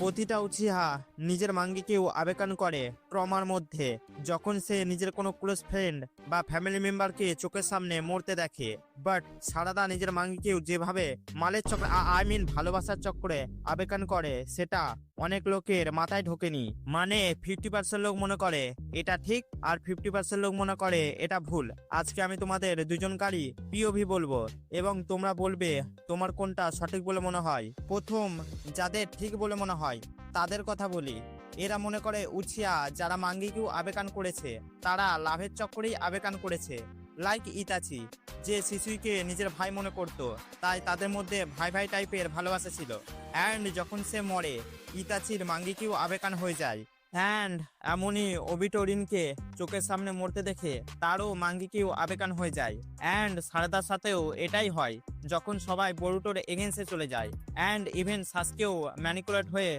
প্রতিটা উচিহা নিজের মাঙ্গিকেও আবেদন করে ট্রমার মধ্যে যখন সে নিজের কোনো ক্লোজ ফ্রেন্ড বা ফ্যামিলি মেম্বারকে চোখের সামনে মরতে দেখে। বাট সারাদা নিজের মাঙ্গিকেও যেভাবে মালের চক্রে ভালোবাসার চক্রে আবেদন করে সেটা অনেক লোকের মাথায় ঢোকেনি। মানে 50% লোক মনে করে এটা ঠিক আর 50% লোক মনে করে এটা ভুল। আজকে আমি তোমাদের দুজনকারই পিওভি বলবো এবং তোমরা বলবে তোমার কোনটা সঠিক বলে মনে হয়। প্রথম যাদের ঠিক বলে মনে হয় তাদের কথা বলি। এরা মনে করে উচিয়া যারা মাঙ্গিকেও আবেদন করেছে তারা লাভের চক্করেই আবেদন করেছে। লাইক ইতাচি যে শিশুকে নিজের ভাই মনে করত, তাই তাদের মধ্যে ভাই ভাই টাইপের ভালোবাসা ছিল। অ্যান্ড যখন সে মরে ইতাচির মাঙ্গিকেও আবেদন হয়ে যায়। অ্যান্ড এমনই ওবিটোরিনকে চোখের সামনে মরতে দেখে তারও মাঙ্গিকেও আবেদন হয়ে যায়। অ্যান্ড সারদার সাথেও এটাই হয় যখন সবাই বরুটোর এগেন্সে চলে যায়। অ্যান্ড ইভেন সাসকেও ম্যানিকুলেট হয়ে